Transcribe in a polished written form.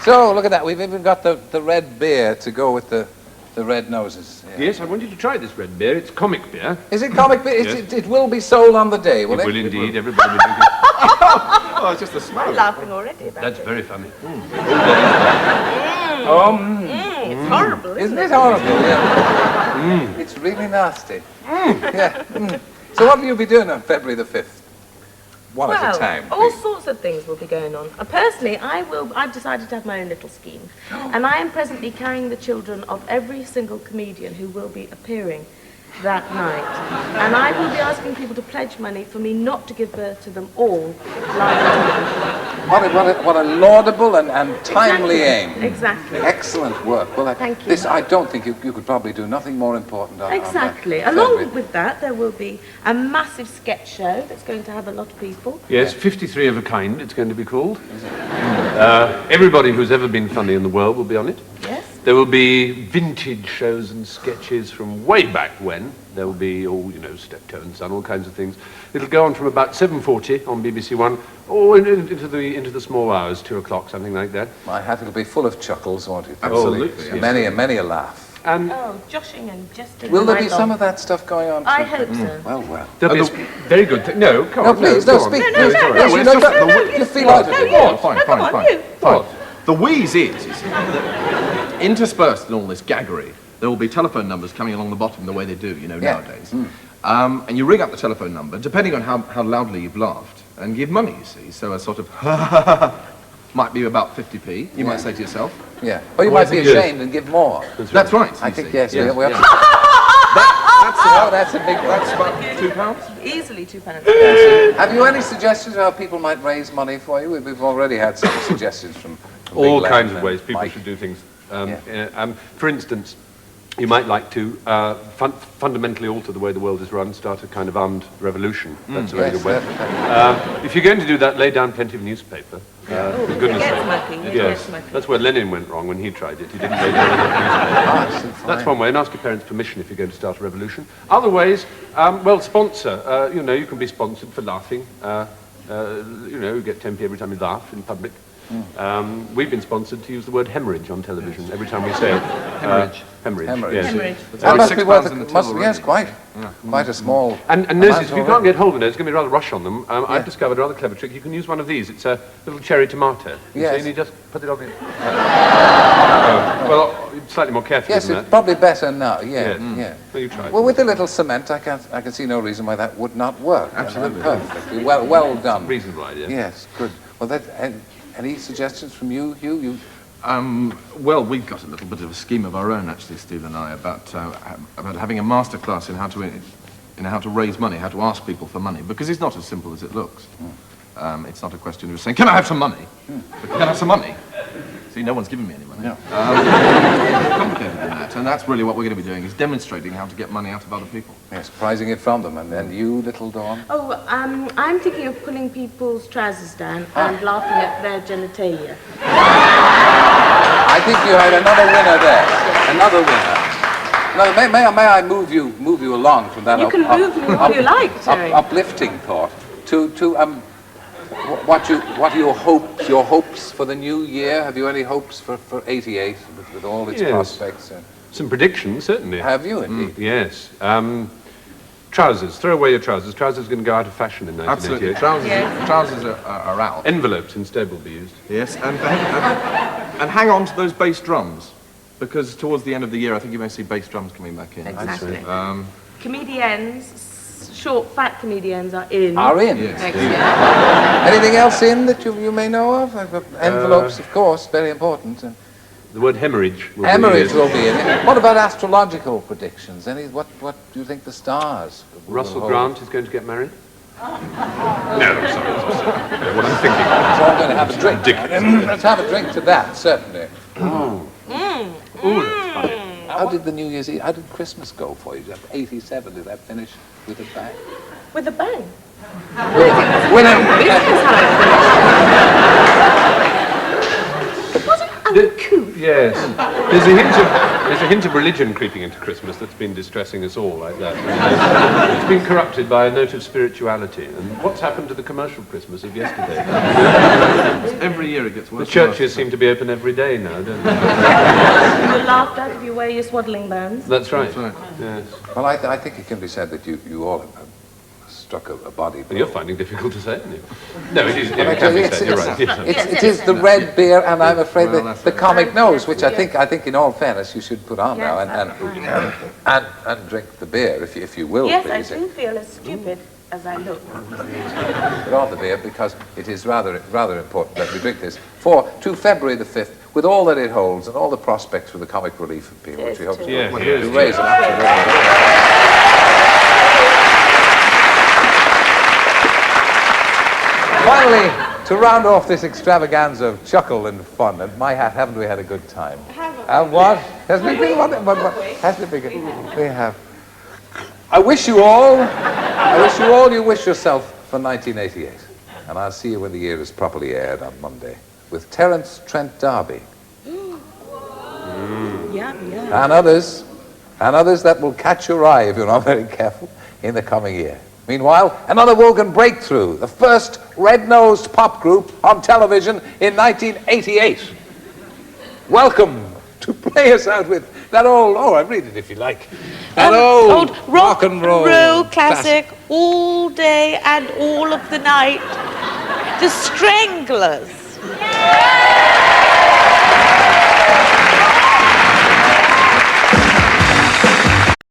So, look at that. We've even got the red beer to go with the red noses. Yeah. Yes, I want you to try this red beer. It's comic beer. Is it comic beer? Yes. It will be sold on the day, will it? It will indeed. Everybody will drink it. Oh, it's just the smell. I'm laughing already about That's it. very funny. It's horrible, Isn't it horrible? Yeah. It's really nasty. Yeah. So what will you be doing on February the 5th? One at a time. All please. sorts of things will be going on. Personally, I've decided to have my own little scheme. And I am presently carrying the children of every single comedian who will be appearing that night. And I will be asking people to pledge money for me not to give birth to them all live on television. What a laudable and timely aim. Exactly. Excellent work. Well, Thank you. This, I don't think you could probably do nothing more important on Exactly. on Along February. with that, there will be a massive sketch show that's going to have a lot of people. Yes, 53 of a kind, it's going to be called. Everybody who's ever been funny in the world will be on it. Yes. There will be vintage shows and sketches from way back when. There will be all, Steptoe and Son, all kinds of things. It'll go on from about 7:40 on BBC One, or into the small hours, 2 o'clock, something like that. My hat will be full of chuckles, won't it? Absolutely. And many a laugh. And Joshing and jesting. Will there right be some on. of that stuff going on? I too? hope so. Well. there'll be a very good thing. No, come No, on. please, go no, on. speak. No, please. no, Yes, no, you it's know, just- you feel out of it. Oh, fine. Come on, you. Fine. The wheeze is interspersed in all this gaggery, there will be telephone numbers coming along the bottom the way they do, nowadays. And you ring up the telephone number, depending on how loudly you've laughed, and give money, you see. So a sort of might be about 50p, you might say to yourself. Yeah. Or you Well, might be I think yes. ashamed and give more. That's right. I you think, see. yes. Yes. We have to... That's a big... That's about £2. Easily £2. Have you any suggestions of how people might raise money for you? We've already had some suggestions from All Big kinds Len of and ways people Mike. should do things. Yeah. For instance, you might like to fundamentally alter the way the world is run, start a kind of armed revolution. That's a very good way. If you're going to do that, lay down plenty of newspaper. For goodness Get sake. smoking. Get Yes, smoking. that's where Lenin went wrong when he tried it. He didn't lay down enough newspaper. That's one way, and ask your parents' permission if you're going to start a revolution. Other ways, sponsor. You can be sponsored for laughing. You get 10p every time you laugh in public. We've been sponsored to use the word hemorrhage on television every time we say it. Hemorrhage. Hemorrhage. Yes. Hemorrhage. That must be worth £6 in the till yes, already. quite a small. And amount nurses, if you already. can't get hold of it, it's going to be rather rush on them. I've discovered a rather clever trick. You can use one of these. It's a little cherry tomato. Yes. So you just put it on the... well, slightly more carefully Yes, than it's that. probably better now. Yeah, Yes. yeah. Well, you try it. Well, with a little cement, I can see no reason why that would not work. Absolutely. Perfectly. Well done. Reasonable idea. Yes, good. Well, any suggestions from you, Hugh? You Well, we've got a little bit of a scheme of our own, actually, Steve and I, about having a master class in how to raise money, how to ask people for money, because it's not as simple as it looks. It's not a question of saying, "Can I have some money?" But, "Can I have some money?" See, no one's giving me any money. No. It's more complicated than that, and that's really what we're going to be doing, is demonstrating how to get money out of other people. yes, prizing it from them, and then you, little Dawn. Oh, I'm thinking of pulling people's trousers down and laughing at their genitalia. I think you had another winner there. Another winner. Now, may I move you along from that? You can move me all you like, Terry. Uplifting thought to what are your hopes for the new year? Have you any hopes for 88 with all its Yes. prospects? Some predictions, certainly. Have you indeed? Yes. Trousers. Throw away your trousers. Trousers are going to go out of fashion in 1988. Absolutely. Trousers are out. Envelopes instead will be used. Yes, and hang on to those bass drums, because towards the end of the year, I think you may see bass drums coming back in. Exactly. Um, Comedians, short, fat comedians are in. Are in. Yes. Next year. Anything else in that you may know of? Envelopes, of course, very important. And The word hemorrhage will hemorrhage be will be in it. What about astrological predictions? What do you think the stars will Russell hold? Grant is going to get married? No, sorry. What I'm thinking. So I'm going to have a drink. Let's have a drink to that, certainly. How did the New Year's Eve, how did Christmas go for you? 87, did that finish with a bang? With a bang. Winner! Was it uncouth? Yes. There's a hint of religion creeping into Christmas that's been distressing us all like that. It's been corrupted by a note of spirituality. And what's happened to the commercial Christmas of yesterday? Every year it gets worse. The churches seem to be open every day now, don't they? You're laughed at if you wear your swaddling bands. That's right. That's right. Yes. Well, I think it can be said that you all have struck a body blow. Well, you're finding difficult to say, aren't you? No, it is. Well, It can be it's- said. You're right. Yes. It is the red beer, and I'm afraid Well, that that's the right. comic knows, which I think, in all fairness, you should put on now Yes, and drink the beer, if you will, Yes, please. I do feel as stupid as I look. Put on the beer, because it is rather important that we drink this to February the 5th, with all that it holds and all the prospects for the comic relief appeal, which we hope to Yeah, to yes. raise an absolute. Finally, to round off this extravaganza of chuckle and fun, and my hat, haven't we had a good time? What? Hasn't it been one? Hasn't it been good? We have. I wish you all you wish yourself for 1988. And I'll see you when the year is properly aired on Monday with Terence Trent D'Arby Yeah. and others that will catch your eye if you're not very careful in the coming year. Meanwhile, another Wogan breakthrough, the first red-nosed pop group on television in 1988. Welcome to play us out with that old, I read it if you like, that old rock and roll classic all day and all of the night. The Stranglers.